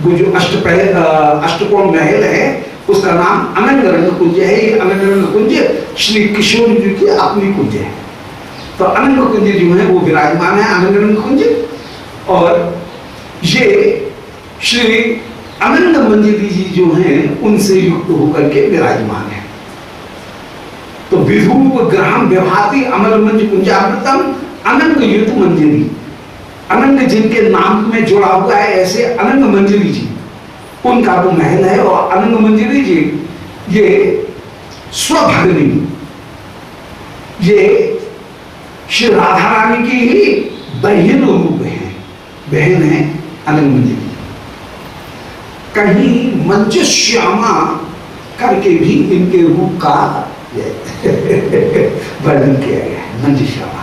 वो जो अष्टकोण महल है उसका नाम अनंग रंग कुंज है। ये अनंग रंग कुंज श्री किशोर जी की अपनी कुंज है। तो अनंग कुंज जो है वो विराजमान है, अनंग रंग कुंज। और ये श्री अनंग मंजरी जी जो हैं उनसे युक्त होकर के विराजमान है। तो विधूप ग्रहम विभाति अमल मंज कुंजामृतम अनंग युत मंजरी, अनंग जिनके नाम में जुड़ा हुआ है ऐसे अनंग मंजरी जी, उनका वो महल है। और अनंग मंजरी जी ये स्वभगनी, ये श्री राधा रानी की ही बहन रूप है, बहन है अनंग मंजरी। कहीं मंजुश्यामा करके भी इनके रूप का वर्णन किया गया है। मंजुश्यामा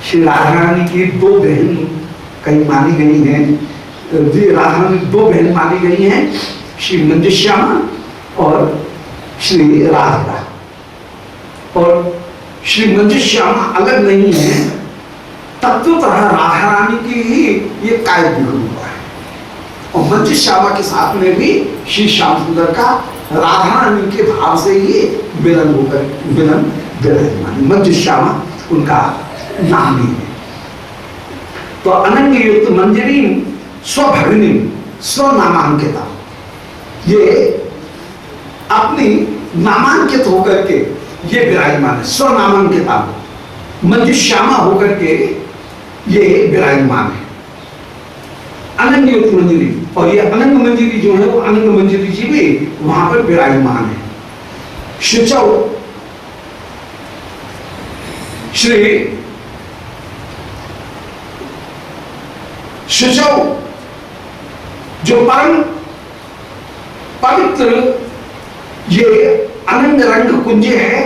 श्री राधा रानी की दो बहन कहीं मानी गई हैं, राधा रानी दो बहन मानी गई हैं, श्री मंजुश्यामा और श्री राधिका। और श्री मंजुश्यामा अलग नहीं है, तत्वतः राधा रानी की ही ये काव्य रूप है। और मंजुश्यामा के साथ में भी श्री श्याम सुंदर का राधा रानी के भाव से ही मिलन होकर विराजमान, मंजुश्यामा उनका नाम ही है। तो अनंग युक्त मंजरी स्वभगनी स्वनामांकिता, ये अपनी नामांकित होकर के ये विराजमान है, स्वनामांकिता मंजुश्यामा होकर के ये विराजमान है अनंग युक्त मंजरी। और ये अनंग मंजरी जो है वो अनंग मंजरी जी भी वहां पर विराजमान है। शुचौ श्री शुचौ जो परम पवित्र ये अनंग रंग कुंज है,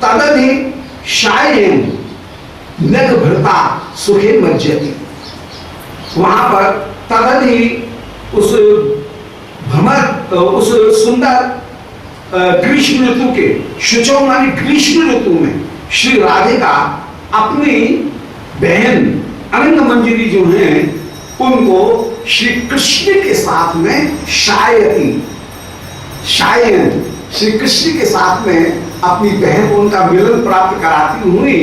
तदधि शायन नग भृता सुखे मज्जति, वहां पर तदधि उस भ्रमर उस सुंदर ग्रीष्म ऋतु के, शुचौ मानी ग्रीष्म ऋतु में श्री राधिका अपनी बहन अनंग मंजरी जो हैं उनको श्री कृष्ण के साथ में शायती, शायन श्री कृष्ण के साथ में अपनी बहन को उनका मिलन प्राप्त कराती हुई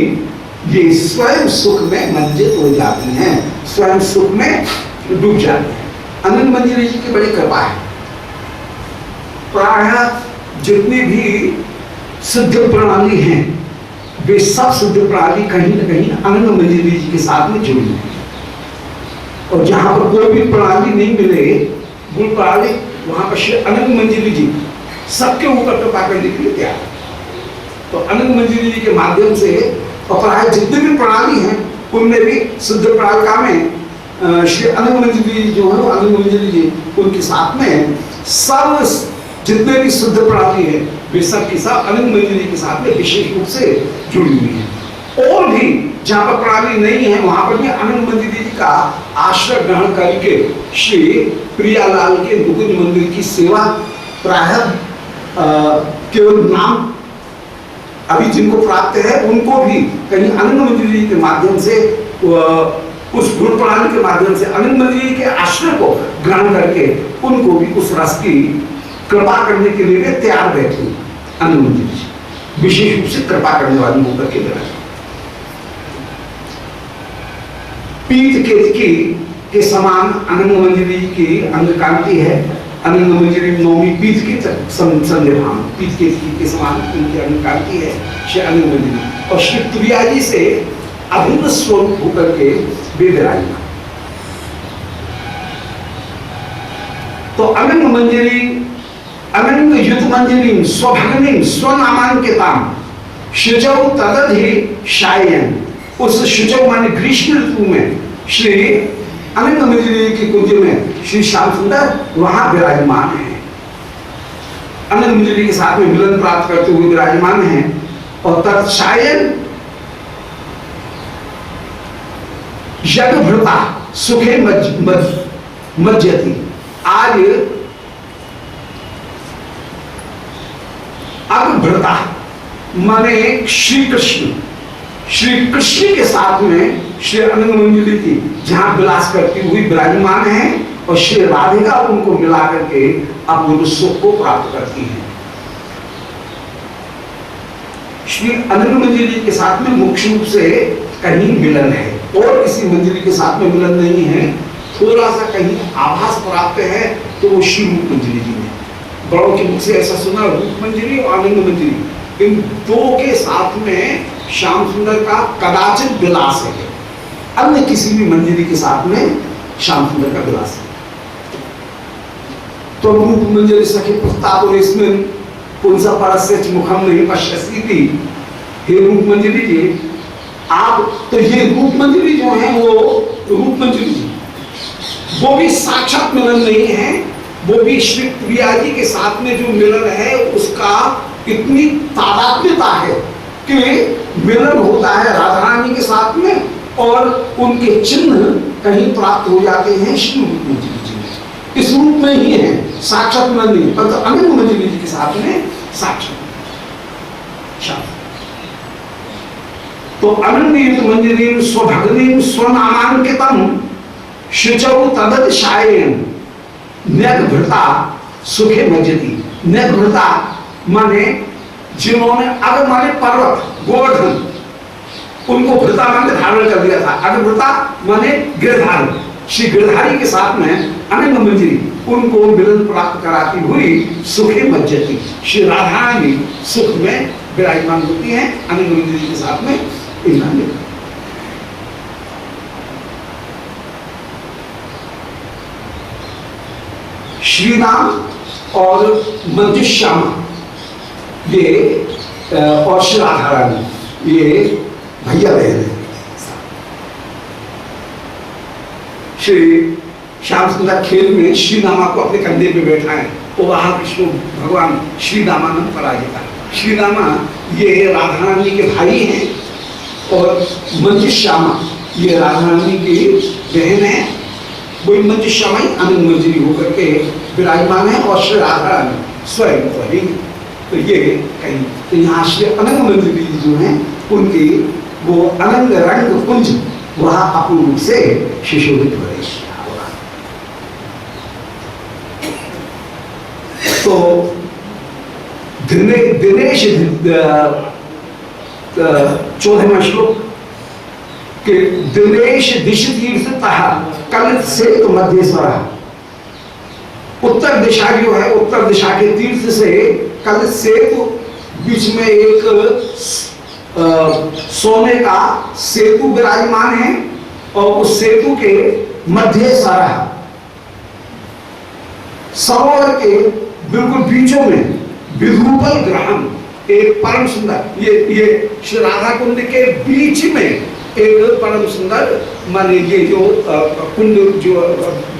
ये स्वयं सुख में मंजित हो जाती हैं, स्वयं सुख में डूब जाती हैं। अनंग मंजरी जी की बड़ी कृपा है। प्रायः जितनी भी सिद्ध प्रणाली हैं वे सब सिद्ध प्रणाली कहीं न कहीं अनंग मंजरी जी के साथ में जुड़ी है। और जहां पर कोई भी प्रणाली नहीं मिले गुण प्रणाली, वहां पर श्री अनंग मंजरी जी सबके ऊपर कृपा करने के लिए तैयार। तो अनंग मंजरी जी के माध्यम से और प्राय जितने भी प्रणाली हैं उनमें भी सिद्ध प्रणालिका में श्री अनंग मंजरी जो है अनंग मंजरी जी उनके साथ में सब जितने भी सिद्ध प्रणाली है वे सब के साथ अनंग मंजरी के साथ में विशेष रूप से जुड़ी हुई है। और भी जहाँ पर प्रणाली नहीं है वहां पर भी अनंग मंजरी जी का आश्रय ग्रहण करके श्री प्रियालाल के मुकुंद मंदिर की सेवा प्रायः केवल नाम अभी जिनको प्राप्त है उनको भी कहीं अनंग मंजरी जी के माध्यम से उस गुण प्रणाली के माध्यम से अनंग मंजरी जी के आश्रय को ग्रहण करके उनको भी उस रस की कृपा करने के लिए तैयार बैठी अनंग मंजरी जी, विशेष रूप से कृपा करने वाली होकर के विराज। पीत के समान अनंग मंजरी की अंग कांति है। अनंग मंजरी नौमी पीत की संदेहान, पीत के समान उनकी अंग कांति है श्री अनंग मंजरी। और श्री प्रिया जी से अभिन्न स्वरूप होकर के वे विराजमान। तो अनंग मंजरी अनंग युत मंजरी स्वभगनी स्वनामांकिताम शुचौ तदधि शायन, उस शुचौ माने ग्रीष्म ऋतु में श्री अनंग मंजरी की कुंज में श्री श्याम सुंदर वहां विराजमान है, अनंग मंजरी के साथ में मिलन प्राप्त करते हुए विराजमान है। और तत्शायन यज्ञभृता सुखे मज्जति, आज अग्भृता माने श्री कृष्ण के साथ में श्री अनंग मंजरी की जहां विलास करती हुई विराजमान है और श्री राधिका उनको मिला करके अपने सुख को प्राप्त करती है। श्री अनंग मंजरी के साथ में मुख्य रूप से कहीं मिलन है और किसी मंजरी के साथ में मिलन नहीं है। थोड़ा सा कहीं आभास प्राप्त है तो वो श्री रूप मंजरी जी ने, बड़ों के मुख से ऐसा सुना, रूप मंजरी और आनंद मंजरी इन दो के साथ में श्याम सुंदर का कदाचित विलास है, अन्य किसी भी मंजरी के साथ में श्याम सुंदर का विलास है। तो रूप मंजरी सखी प्रस्ताव और इसमें पुंसा परस्य मुखम नहीं पश्यसी थी। हे रूप मंजरी जी आप, तो ये रूप मंजरी जो है वो रूप मंजरी जी वो भी साक्षात मिलन नहीं है, वो भी श्री प्रिया जी के साथ में जो मिलन है उसका इतनी तादात्म्यता है कि मिलन होता है राधा रानी के साथ में और उनके चिन्ह कहीं प्राप्त हो जाते हैं श्री रूप मंजरी जी में, इस रूप में ही है, साक्षात मिलन नहीं, परंतु अनंग मंजरी जी के साथ में साक्षात। तो अनन्य मंजरी स्वभगनी स्वनामांकितम शुचौ तदत शायन नृता सुखे मजती। नृता माने जिन्होंने अग माने पर्वत गोवर्धन उनको भृता माने धारण कर दिया था, अग्रभृता माने गिरधारी, श्री गिरधारी के साथ में अनंग मंजरी उनको मिलन प्राप्त कराती हुई सुखे मज्जती, श्री राधा रानी सुख में विराजमान होती हैं अनंग मंजरी के साथ में इनका मिलन। श्री राम और मंजुश्यामा ये और श्री राधा रानी ये भैया बहन है। श्री श्याम सुंदर खेल में श्री रामा को अपने कंधे पे बैठाएं तो वहां कृष्ण भगवान श्री रामानंद पराजिता। श्री रामा ये राधा रानी के भाई हैं और मंजुश्यामा ये राधा रानी की बहन है, वही मंजुश्यामा ही अनंग मंजरी होकर के विराजमान है और श्री राधा रानी स्वयं तो है। तो ये कहीं तो यहाँ श्री अनंग मंजरी जो हैं उनकी वो अनंग रंग कुंज वह अपूर्ण रूप से सुशोभित हो रही है। तो दिनेश 14वां श्लोक के दिनेश दिश तीर्थतः कलित से तो मध्यस्वर, उत्तर दिशा जो है उत्तर दिशा के तीर्थ से कलित से तो बीच में एक सोने का सेतु विराजमान है और उस सेतु के मध्य सरोवर के बिल्कुल बीचों में विरूपल ग्रहण एक परम सुंदर ये श्री राधा कुंड के बीच में एक परम सुंदर माने ये जो कुंड जो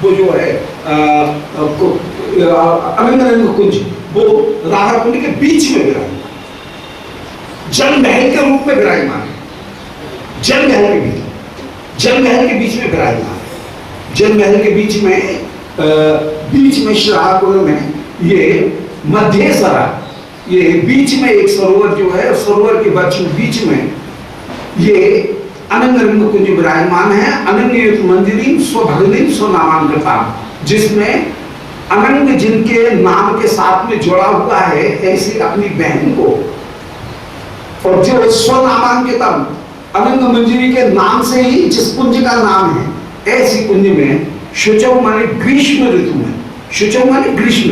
वो जो है अनंग कुंज वो राधा कुंड के बीच में विराजमान, जल महल के रूप में विराजमान है, जल महल के बीच में विराजमान है। जल महल के बीच में श्री राधा कुंड में ये मध्यसरा ये बीच में एक सरोवर जो है सरोवर के बीच में ये अनंग रंग कुंज विराजमान है। अनन्य मंदिरी स्वभगनी स्वनामांकिता, जिसमें अनंग जिनके नाम के साथ में जुड़ा हुआ है ऐसी अपनी बहन को, और जो स्वनामांकितम अनंग मंजरी के नाम से ही जिस कुंज का नाम है ऐसी कुंज में शुचौ माने ग्रीष्म ऋतु में, शुचौ माने ग्रीष्म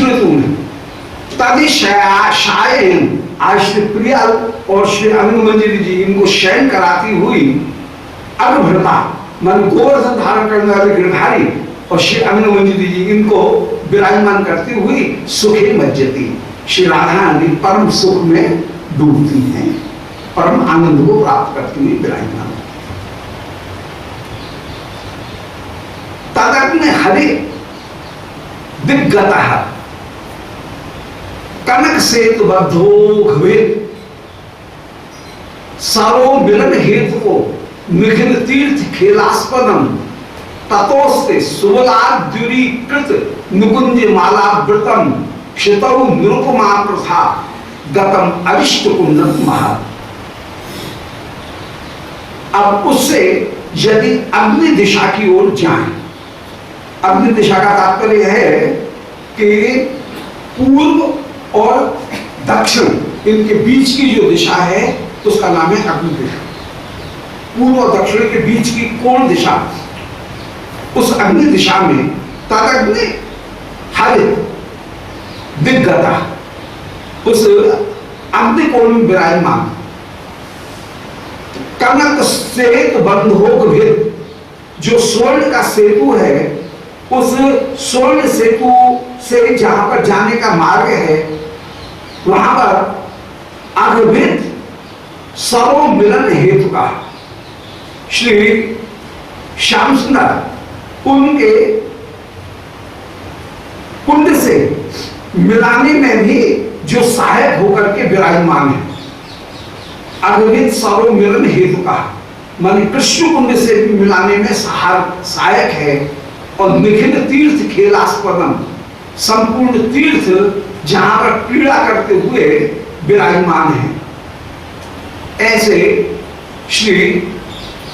ऋतु में तदिशयन आज श्री प्रिया और श्री अनंग मंजरी जी इनको शयन कराती हुई अग्रभृता मन गोवर्धन धारण करने वाले गिरधारी और श्री अनंग मंजरी जी इनको विराजमान करती हुई सुखे मज्जती, श्री राधा रानी परम सुख में डूबती हैं, परम आनंद को प्राप्त करती हुई विराजमान। तदग्नि हरि दिग्गतः कनक सेतु बद्धोघवेत सरो मिलन हेतु को निखिल तीर्थ खेलास्पदम ततोस्ते सुबलाद्युरीकृत नुकुंज माला व्रतम क्षितौ निरुपमा प्रथा गतम अरिष्ट कुंडम महा। अब उससे यदि अग्नि दिशा की ओर जाएं, अग्नि दिशा का तात्पर्य है कि पूर्व और दक्षिण इनके बीच की जो दिशा है उसका नाम है अग्नि दिशा। पूर्व और दक्षिण के बीच की कोण दिशा, उस अग्नि दिशा में तदग्नि हरित दिग्गता, उस अग्नि कोण में विराजमान कनक सेतु बंध हो भेद, जो स्वर्ण का सेतु है, उस स्वर्ण सेतु से जहां पर जाने का मार्ग है वहां पर अगभित सर्व मिलन हेतु का श्री श्याम सुंदर उनके कुंड से मिलाने में भी जो सहायक होकर के विराजमान है। अगभित सर्व मिलन हेतु का माने कृष्ण कुंड से भी मिलाने में सहायक है। और निखिल तीर्थ खेलास्पदम, संपूर्ण तीर्थ जहां पर क्रीड़ा करते हुए विराजमान है, ऐसे श्री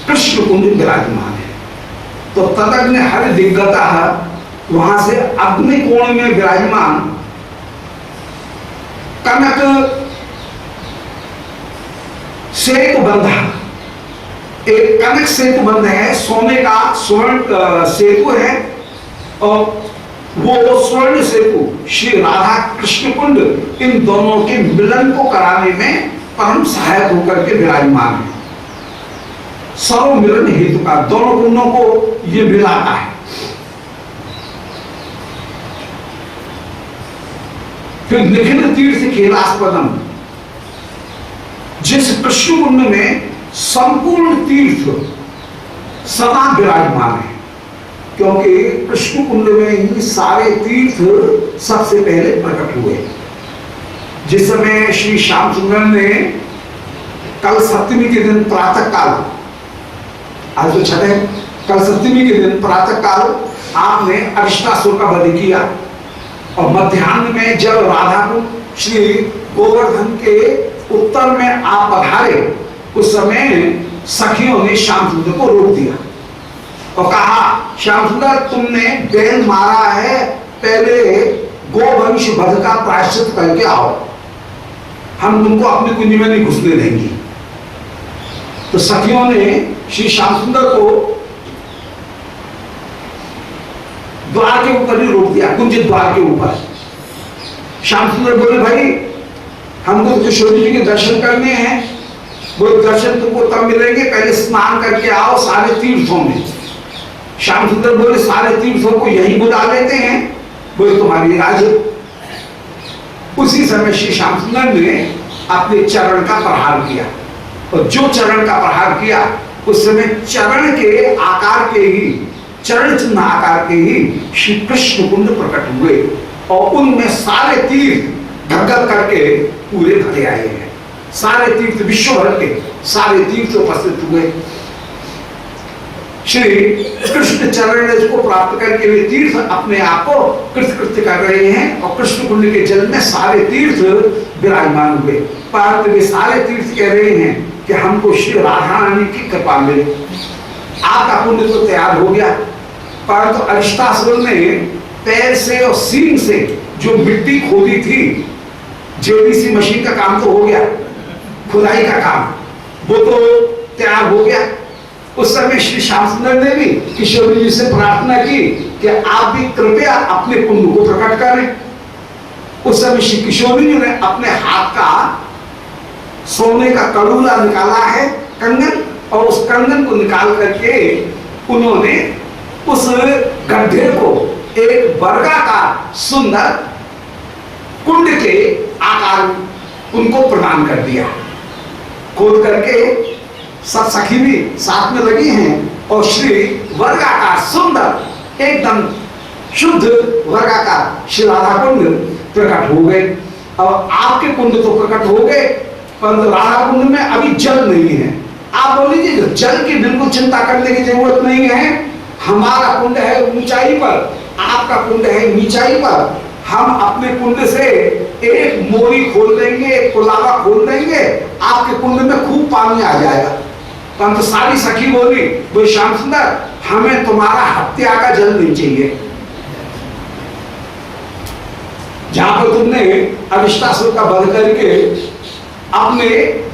कृष्ण कुंड विराजमान है। तो तदग्नि हरि दिग्गता, वहां से अग्नि कोण में विराजमान कनक सेतु बंधा, एक कनक सेतु बंध है, सोने का स्वर्ण सेतु है, और वो स्वर्ण सेतु श्री राधा कृष्ण कुंड इन दोनों के मिलन को कराने में परम सहायक होकर के विराजमान है। सर्व मिलन हेतु का, दोनों कुंडों को ये मिलाता है। फिर निखिल तीर्थ खेलास्पदम, जिस कृष्ण कुंड में संपूर्ण तीर्थ सदा विराजमान है, क्योंकि कृष्ण कुंड में ही सारे तीर्थ सबसे पहले प्रकट हुए। जिस समय श्री श्याम सुंदर ने कल सप्तमी के दिन प्रातः काल, आज तो छठ है, कल सप्तमी के दिन प्रातः काल आपने अरिष्टासुर का वध किया, और मध्याह्न में जब राधा को श्री गोवर्धन के उत्तर में आप पधारे, उस समय सखियों ने श्याम सुंदर को रोक दिया और कहा, श्याम सुंदर तुमने बैल मारा है, पहले गोवंश वध का प्रायश्चित करके आओ, हम तुमको अपनी कुंज में नहीं घुसने देंगे। तो सखियों ने श्री श्याम सुंदर को द्वार के ऊपर ही रोक दिया, कुंज द्वार के ऊपर। श्याम सुंदर बोले, भाई हमको किशोरी जी के दर्शन करने हैं, वो दर्शन तुमको तब मिलेंगे, पहले स्नान करके आओ सारे तीर्थों में। श्याम सुंदर बोले, सारे तीर्थों को यही बुला लेते हैं, बोले तुम्हारी राज। उसी समय श्री श्याम सुंदर ने अपने चरण का प्रहार किया, और जो चरण का प्रहार किया उस समय चरण के आकार के ही, चरण चिन्ह आकार के ही श्री कृष्ण कुंड प्रकट हुए, और उनमें सारे तीर्थ घग्घर करके पूरे भरे आए हैं। सारे तीर्थ विश्व भर के सारे तीर्थ उपस्थित हुए। श्री कृष्ण चरण को प्राप्त करके वे तीर्थ अपने आप को कृतकृत्य कर रहे हैं, और कृष्ण कुंड के जल में सारे तीर्थ विराजमान हुए। परंतु वे सारे तीर्थ कह रहे हैं कि हमको श्री राधा रानी की कृपा मिले, आपका कुंड तो तैयार हो गया, परंतु अरिष्टासुर ने पैर से और सींग से जो मिट्टी खोदी थी, जेडीसी मशीन का काम तो हो गया, खुदाई का काम वो तो तैयार हो गया। उस समय श्री श्याम सुंदर ने भी किशोरी जी से प्रार्थना की कि आप भी कृपया अपने कुंड को प्रकट करें। उस समय श्री किशोरी जी ने अपने हाथ का सोने का कड़ूला निकाला है, कंगन, और उस कंगन को निकाल करके उन्होंने उस गड्ढे को एक वर्गाकार सुंदर कुंड के आकार उनको प्रदान कर दिया। खोद करके सब सखी भी साथ में लगी हैं, और श्री वर्गाकार सुंदर एकदम शुद्ध वर्गाकार श्री राधा कुंड प्रकट हो गए। अब आपके कुंड तो प्रकट हो गए, परंतु राधा कुंड में अभी जल नहीं है। आप बोलिए जल की बिल्कुल चिंता करने की जरूरत नहीं है, हमारा कुंड है ऊंचाई पर, आपका कुंड है नीचाई पर। हम अपने कुंड से एक मोरी खोल देंगे, एक कुलावा खोल देंगे, आपके कुंड में खूब पानी आ जाएगा। परंतु सारी सखी बोली, वो श्याम सुंदर हमें तुम्हारा हत्या का जल नहीं चाहिए। जहां पर तुमने अविष्टासुर का वध करके अपने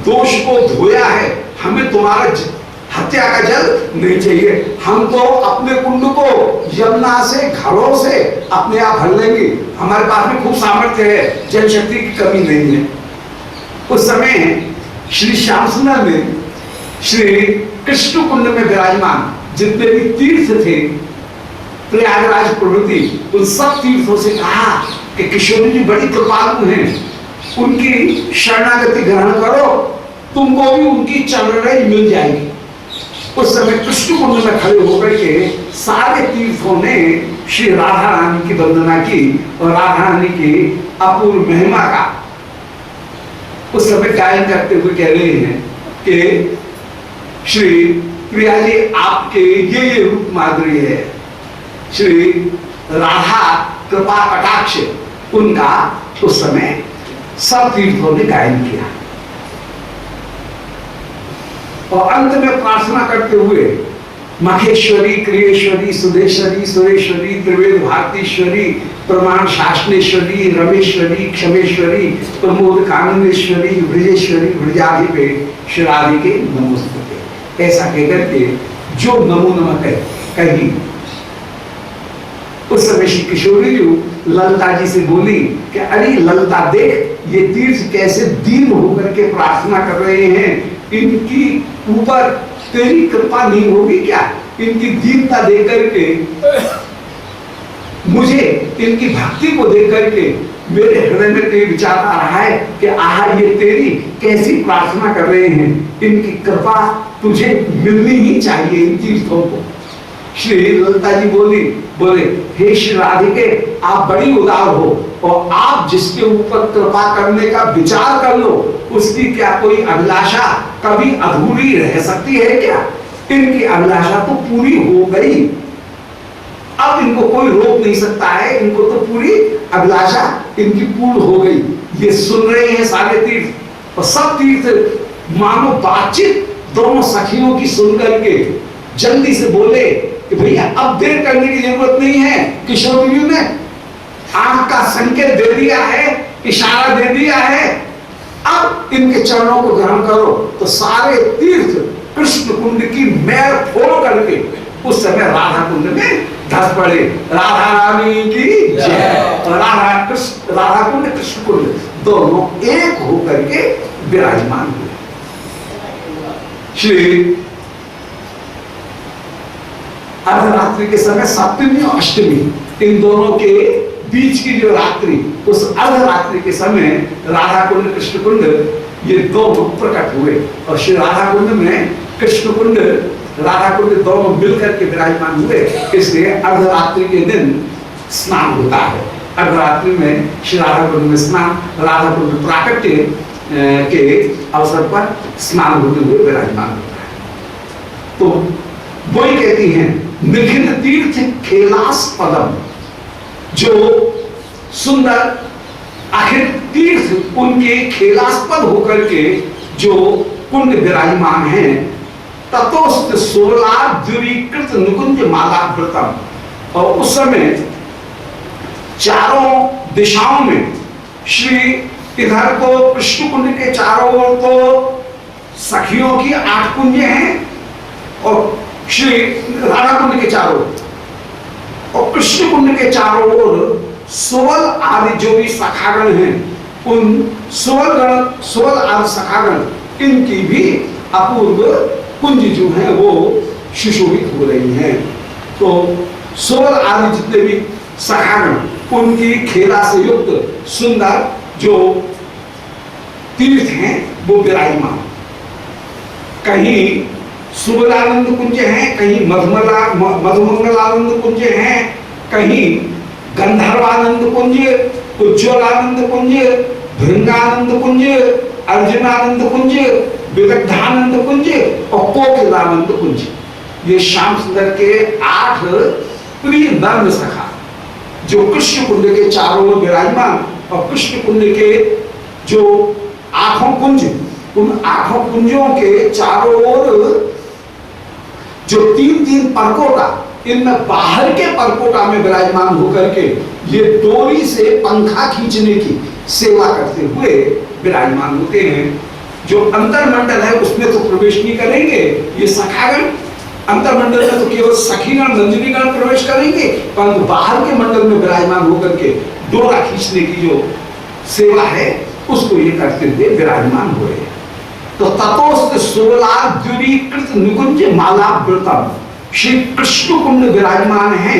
दोष को धोया है, हमें तुम्हारा हत्या का जल नहीं चाहिए। हम तो अपने कुंड को यमुना से घरों से अपने आप भर लेंगे, हमारे पास में खूब सामर्थ्य है, जल शक्ति की कमी नहीं है। उस समय श्री श्याम सुंदर ने श्री कृष्ण कुंड में विराजमान जितने भी तीर्थ थे, प्रयागराज प्रभृति, उन सब तीर्थों से कहा कि किशोरी जी बड़ी कृपालु हैं, उनकी शरणागति ग्रहण करो, तुमको भी उनकी चरण मिल जाएगी। उस समय कृष्ण कुंड में खड़े होकर के सारे तीर्थों ने श्री राधा रानी की वंदना की और राधा रानी की अपूर्व महिमा का उस समय गायन करते हुए कह रहे हैं कि श्री प्रिया जी आपके ये रूप माधुर्य है। श्री राधा कृपा कटाक्ष उनका उस समय सब तीर्थों ने गायन किया और अंत में प्रार्थना करते हुए मखेश्वरी, क्रियेश्वरी, सुधेश्वरी, सुरेश्वरी, त्रिवेद भारतीश्वरी, प्रमाण शासनेश्वरी, रमेश्वरी, क्षमेश्वरी, प्रमोद काननेश्वरी, ब्रजेश्वरी, ब्रजाधिपे श्रीराधिके नमोस्तुते, ऐसा कहकर के जो नमो नमः कही। उस समय श्री किशोरी जी ललिता जी से बोली कि अरे ललिता देख, ये तीर्थ कैसे दीन होकर के प्रार्थना कर रहे हैं, इनकी ऊपर तेरी कृपा नहीं होगी क्या? इनकी दीनता देख करके, मुझे इनकी भक्ति को देख करके मेरे हृदय में कोई विचार आ रहा है कि आहा ये तेरी कैसी प्रार्थना कर रहे हैं, इनकी कृपा तुझे मिलनी ही चाहिए इन तीर्थों को। श्री ललिता जी बोले हे श्री राधिके, आप बड़ी उदार हो और आप जिसके ऊपर कृपा करने का विचार कर लो, उसकी क्या कोई अभिलाषा कभी अधूरी रह सकती है क्या? इनकी अभिलाषा तो पूरी हो गई, अब इनको कोई रोक नहीं सकता है, इनको तो पूरी अभिलाषा इनकी पूर्ण हो गई। ये सुन रहे हैं सारे तीर्थ और सब तीर्थ मानो बातचीत दोनों सखियों की सुन करके जल्दी से बोले कि भैया अब देर करने की जरूरत नहीं है। किशोर जी ने आंख का संकेत दे दिया है, इशारा दे दिया है, अब इनके चरणों को ग्रहण करो। तो सारे तीर्थ कृष्ण कुंड की मैल फोड़ करके उस समय राधा कुंड में धस पड़े। राधा रानी की जय। राधा कुंड कृष्ण कुंड दोनों एक होकर के विराजमान हुए। श्री अर्धरात्रि के समय सप्तमी और अष्टमी इन दोनों के बीच की जो रात्रि, उस अर्धरात्रि के समय राधा कुंड कृष्ण कुंड ये दोनों प्रकट हुए और श्री राधा कुंड में कृष्ण कुंड राधा कुंड दोनों मिलकर के विराजमान हुए। इसलिए अर्धरात्रि के दिन स्नान होता है। अर्धरात्रि में श्री राधा कुंड में स्नान, राधा कुंड प्राकट्य के अवसर पर स्नान होते हुए विराजमान होता है। तो वही कहती हैं निखिल तीर्थ खेलास पदम, जो सुंदर आखिर तीर्थ उनके खेलास्पद होकर के जो कुंड विराजमान हैं, ततोस्त सोलाद्युरीकृत निकुंज मालाकृतम। और उस समय चारों दिशाओं में श्री इधर को कृष्ण कुंड के चारों ओर तो सखियों की 8 कुंजें हैं और श्री राधा कुंड के चारों और कृष्ण कुंड के चारों ओर सुवल आदि जो भी सखागण हैं, उन सुवल आदि सखागण इनकी भी अपूर्व कुंज जो है वो सुशोभित हो रही हैं। तो सुवल आदि जितने भी सखागण उनकी खेला से युक्त सुंदर जो तीर्थ हैं वो विराजमान, कहीं सुबलानंद कुंज हैं, कहीं मधुमंगलानंद कुंज हैं, कहीं गंधर्वानंद कुंज, उज्ज्वलानंद कुंज, भृंगानंद कुंज, अर्जुनानंद कुंज, विदग्धानंद कुंज और कोकिलानंद कुंज। ये श्याम सुंदर के 8 प्रिय नर्म सखा जो कृष्ण कुंड के चारों ओर विराजमान और कृष्ण कुंड के जो 8 कुंज, उन 8 कुंजों के चारों ओर जो तीन तीन परकोटा, इनमें बाहर के परकोटा में विराजमान होकर के ये डोरी से पंखा खींचने की सेवा करते हुए विराजमान होते हैं। जो अंतरमंडल है उसमें तो प्रवेश नहीं करेंगे ये सखागण, अंतरमंडल में तो केवल सखीगण नंदिनीगण प्रवेश करेंगे, परंतु बाहर के मंडल में विराजमान होकर के डोरा खींचने की जो सेवा है उसको ये करते हुए विराजमान हुए। तो ततोस्त सुवलाद्युरीकृत निकुंज मालावृतम, श्री कृष्ण कुंड विराजमान है।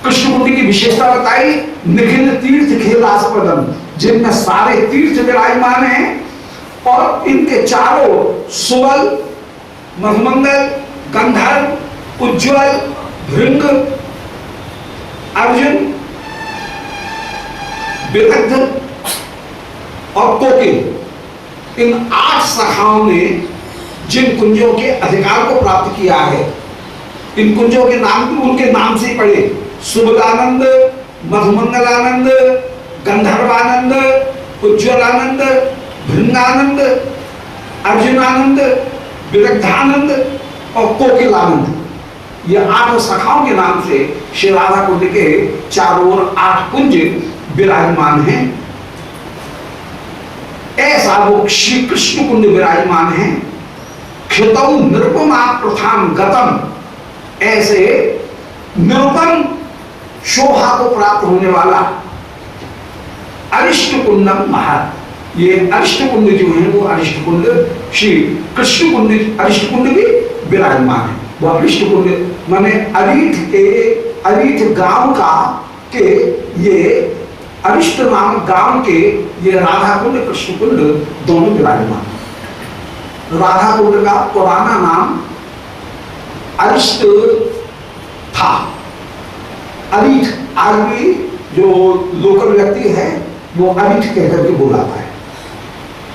कृष्ण कुंड की विशेषता बताई, निखिल तीर्थ खेलास्पदम, जिनमें सारे तीर्थ विराजमान हैं और इनके चारों सुवल, मधुमंगल, गंधर्व, उज्ज्वल, भृंग, अर्जुन, विदग्ध और कोकिल, इन 8 शाखाओं ने जिन कुंजों के अधिकार को प्राप्त किया है, इन कुंजों के नाम भी उनके नाम से ही पड़े, सुबलानंद, मधुमंगलानंद, गंधर्वानंद, उज्ज्वलानंद, भृंगानंद, अर्जुनानंद, विदग्धानंद और कोकिलानंद, ये 8 शाखाओं के नाम से श्री राधा कुंड के चारों ओर 8 कुंज विराजमान हैं। ऐसा वो श्री कृष्ण कुंड विराजमान है। क्षितौ निरुपमा प्रथाम गतम, ऐसे निरुपम शोभा को प्राप्त होने वाला अरिष्ट कुंडम महत्, ये अरिष्ट कुंड जो है वो अरिष्ट कुंड श्री कृष्ण कुंड, अरिष्ट कुंड भी विराजमान है। वो अरिष्ट कुंड माने अरिष्ट के, अरिष्ट गांव का के ये अरिष्ट नामक गांव के ये राधा कुंड कृष्ण कुंड दोनों विराजमान। राधा कुंड का पुराना नाम अरिष्ट था। अरिष्ट आज भी जो लोकल व्यक्ति है वो अरिष्ट कहकर के बुलाता है,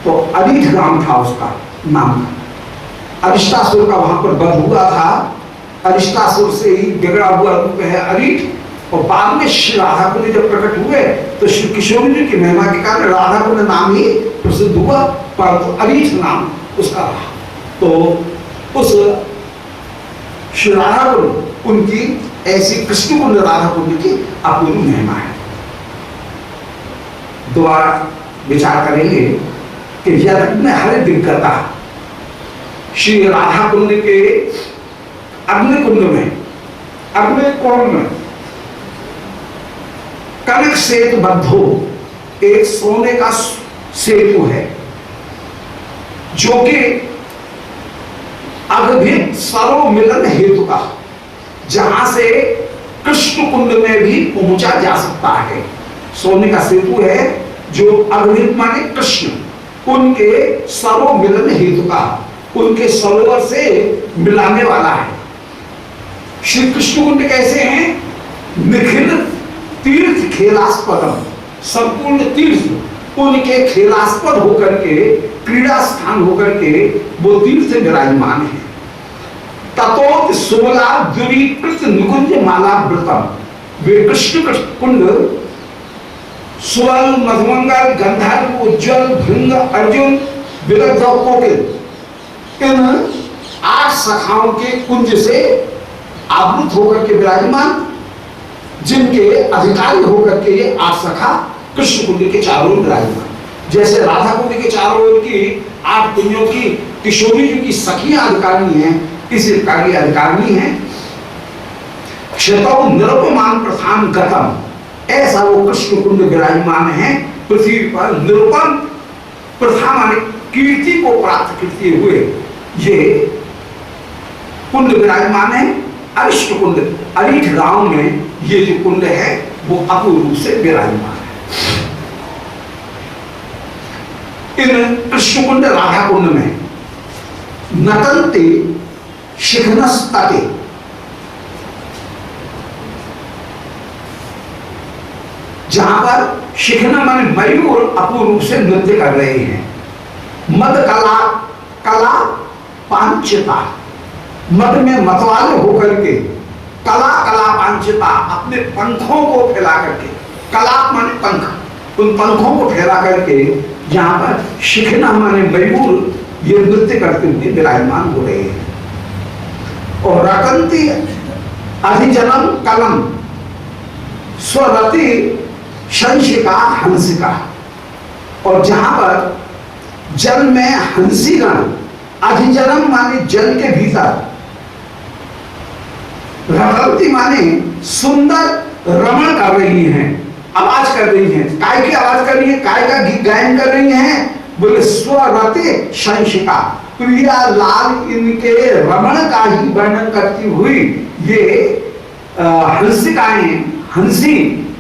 तो अरिष्ट गांव था उसका नाम। अरिष्टासुर का वहां पर वध हुआ था, अरिष्टासुर से ही बिगड़ा हुआ रूप है अरिष्ट, और बाद में श्री राधा कुंड जब प्रकट हुए तो श्री किशोर जी की महिमा के कारण राधा कुंड नाम ही प्रसिद्ध हुआ, परंतु अरिष्ट नाम उसका रहा। तो उस श्री राधा कुंड उनकी ऐसी कृष्ण कुंड राधा कुंड की अपूर्व महिमा है। दोबारा विचार करेंगे कि यज्ञ हर दिग्गता, श्री राधा कुंड के अग्निकुंड में, अग्निकुंड में कनक सेतु बद्धो, एक सोने का सेतु है जो कि अगभित सरो मिलन हेतु का, जहां से कृष्ण कुंड में भी पहुंचा जा सकता है। सोने का सेतु है जो अगभित माने कृष्ण, उनके सरो मिलन हेतु का, उनके सरोवर से मिलाने वाला है। श्री कृष्ण कुंड कैसे हैं? निखिल तीर्थ खेलास्पदम, संपूर्ण तीर्थ उनके खेलास्पद होकर के, क्रीड़ा स्थान होकर के वो तीर्थ विराजमान है। ततो सुबला द्विरीकृत निकुंज मालावृतम, वे कृष्ण कुंड सुवल, मधुमंगल, गंधर्व, उज्ज्वल, भृंग, अर्जुन, विदग्ध और कोकिल, इन 8 शाखाओं के कुंज से आवृत होकर के विराजमान, जिनके अधिकारी होकर के ये 8 शाखा कृष्ण कुंड के चारों ओर विराजमान। जैसे राधा कुंड के चारों ओर की 8 कुंजों की किशोरी जी की सखियां अधिकारिणी हैं, इसी प्रकार की अधिकारिणी है। क्षतौ निरुपमान प्रथाम गतम, ऐसा वो कृष्ण कुंड विराजमान है पृथ्वी पर। निरुपम प्रथा माने कीर्ति को प्राप्त करते हुए ये कुंड विराजमान है। अरिष्ट कुंड, अरिष्ट गांव में ये जो कुंड है वो अपूर्व रूप से विराजमान है। इन कृष्ण कुंड राधा कुंड में नतंते शिखनस्तटे, जहां पर शिखना माने मयूर अपूर्व रूप से नृत्य कर रहे हैं। मद कला, कला पांचता, मद में मतवाले होकर के, कला कला पांचता, अपने पंखों को फैला करके, कला माने पंख, उन पंखों को फैला करके जहां पर शिखना माने मयूर ये नृत्य करते हुए विराजमान हो रहे हैं। और रटंती अधिजलम कलम स्वरति शंशिका हंसिका। और जहां पर जल में हंसीगण, अधिजलम माने जल के भीतर, रटंती माने सुंदर रमण कर रही हैं, आवाज कर रही हैं। काय की आवाज कर रही है, काय का गीत गायन कर रही हैं? बोले स्वरति शंशिका, प्रिया लाल इनके रमण का ही वर्णन करती हुई ये हंसिकाएं, हंसी,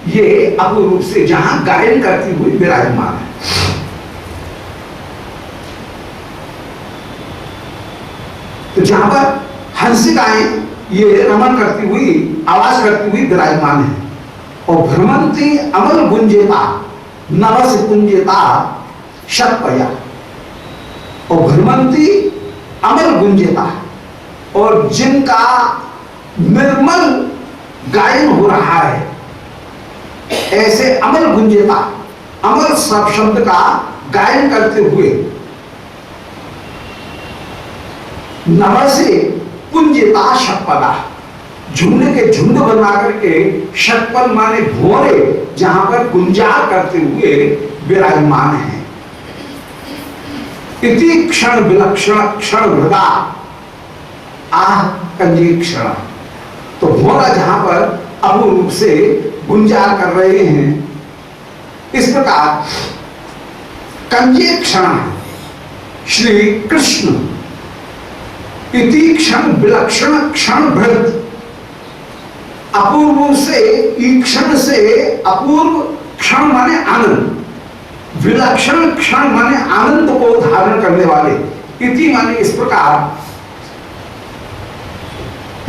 ये अपूर्व रूप से जहां गायन करती हुई विराजमान है। तो जहां पर हंसिकाएं ये रमण करती हुई, आवाज करती हुई विराजमान है। और भ्रमंती अमल गुंजेता नवस कुंजेता शतपया। और भ्रमंती अमल गुंजेता, और जिनका निर्मल गायन हो रहा है, ऐसे अमल गुंजेता, अमल शब्द का गायन करते हुए नवसे कुंजेता शतपदा, झुंड के झुंड बना करके, शतपल माने भोरे, जहां पर गुंजार करते हुए विराजमान है। इति क्षण विलक्षण क्षण हृदा आह कंजी क्षण। तो भोरा जहां पर अपूर्व रूप से गुंजार कर रहे हैं, इस प्रकार कंजे क्षण श्री कृष्ण इति क्षण विलक्षण क्षण भृत, अपूर्व से, ईक्षण से अपूर्व, क्षण माने आनंद, विलक्षण क्षण माने आनंद को धारण करने वाले, इति माने इस प्रकार,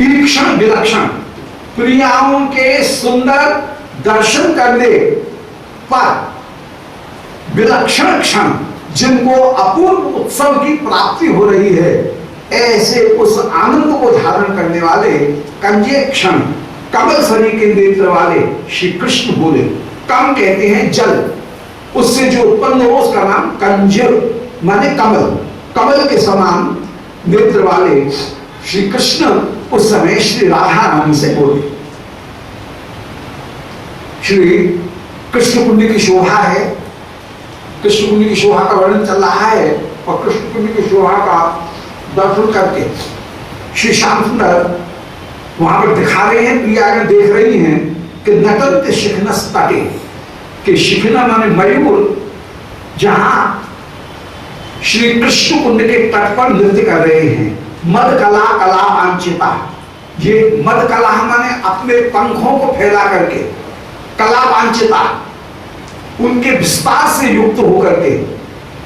ईक्षण विलक्षण, प्रियाओं के सुंदर दर्शन करने पर विलक्षण क्षण, जिनको अपूर्व उत्सव की प्राप्ति हो रही है, ऐसे उस आनंद को धारण करने वाले कंजे क्षण, कमल सरी के नेत्र वाले श्री कृष्ण बोले। कम कहते हैं जल, उससे जो उत्पन्न हो उसका नाम कंज माने कमल, कमल के समान नेत्र वाले श्री कृष्ण उस समय श्री राधा रानी से बोले। श्री कृष्ण कुंड की शोभा है, कृष्ण कुंड की शोभा का वर्णन चल रहा है, और कृष्ण कुंड की शोभा का दर्शन करके श्री श्याम सुंदर वहां पर दिखा रहे हैं, प्रियागण देख रही हैं कि नटंत शिखनस तटे, कि शिखना माने मयूर, जहां श्री कृष्ण कुंड के तट पर नृत्य कर रहे हैं। मद कला कला वांछिता, ये मद कला माने अपने पंखों को फैला करके, कला वांछिता उनके विस्तार से युक्त होकर के,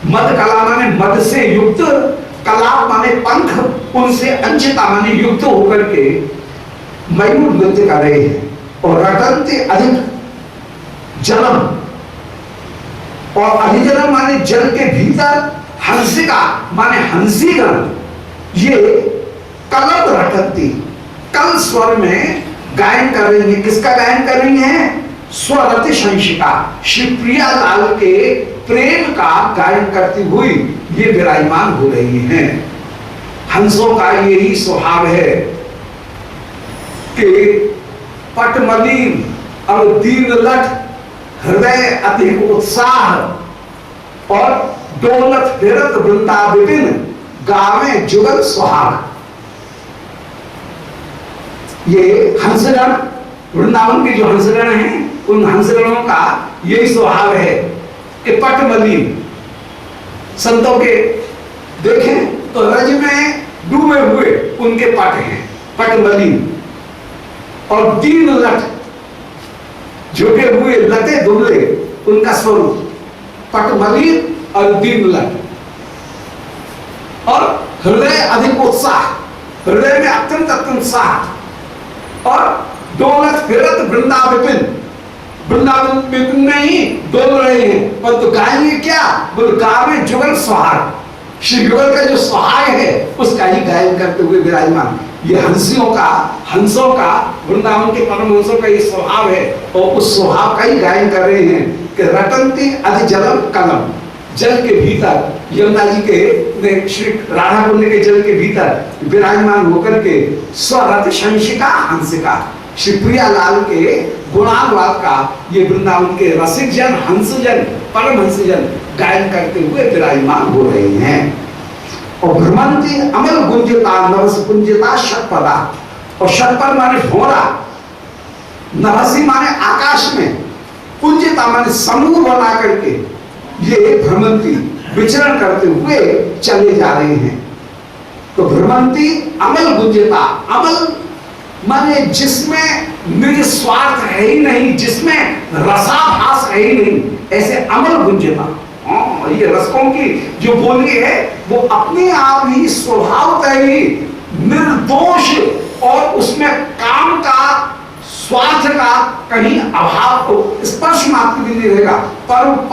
मद कला माने मद से युक्त, कला माने पंख, उनसे अंचिता माने युक्त होकर के मयूर नृत्य कर रहे हैं। और रटंते अधिक जलम, और अधिजलम माने जल के भीतर, हंसिका माने हंसीगण, ये कलप रटंती, कल स्वर में गायन कर रही है। किसका गायन कर रही है? स्वरति शंशिका, श्री प्रिया लाल के प्रेम का गायन करती हुई ये विराजमान हो रही हैं। हंसों का यही स्वभाव है कि पटमलीन और दीन लट, हृदय अधिक उत्साह, और डोलत फिरत वृंदा विपिन, गावे जुगल सुहाग। ये हंसगण, वृंदावन के जो हंसगण हैं, उन हंसगणों का यही स्वभाव है कि पटमलीन, संतों के देखें तो रज में डूबे हुए उनके पट हैं, पटमलीन, और दीन लट, झुके हुए लते दुबले उनका स्वरूप, पटमलीन और दीन लट। और हृदय अधिक उत्साह, हृदय में अत्यंत अत्यंत उत्साह, और डोलत फिरत वृंदा विपिन, वृंदावन विपिन में ही डोल रहे हैं, परंतु तो गाएंगे क्या? बोले गावे जुगल सुहाग, श्री युगल का जो सुहाग है उसका ही गायन करते हुए विराजमान। ये हंसों का वृंदावन के परमहंसों का ये स्वभाव है, और उस स्वभाव का ही गायन कर रहे हैं कि रटंती अधिजलम कलम, जल के भीतर यमुना जी के श्री राधा कुंड के जल के भीतर विराजमान होकर के स्वरथ शंशिका हंसिका श्री प्रियालाल के गुणानुवाद का ये वृंदावन के रसिक जन हंसजन परमहंस जन गायन करते हुए विराजमान हो रहे हैं। और भ्रमंती अमल गुंजता नवस कुंजता शतपदा, और शतपद माने भोरा, नभसी माने आकाश में, कुंजता माने समूह बना करके ये भ्रमंती विचरण करते हुए चले जा रहे हैं। तो भ्रमंती अमल गुंजता, अमल माने जिसमें निज स्वार्थ है ही नहीं, जिसमें रसाभास है ही नहीं, ऐसे अमल गुंजता। ये रसकों की जो बोली है वो अपने आप ही स्वभावतः ही निर्दोष, और उसमें काम का स्वार्थ का कहीं अभाव, स्पर्श मात्र भी नहीं रहेगा। पर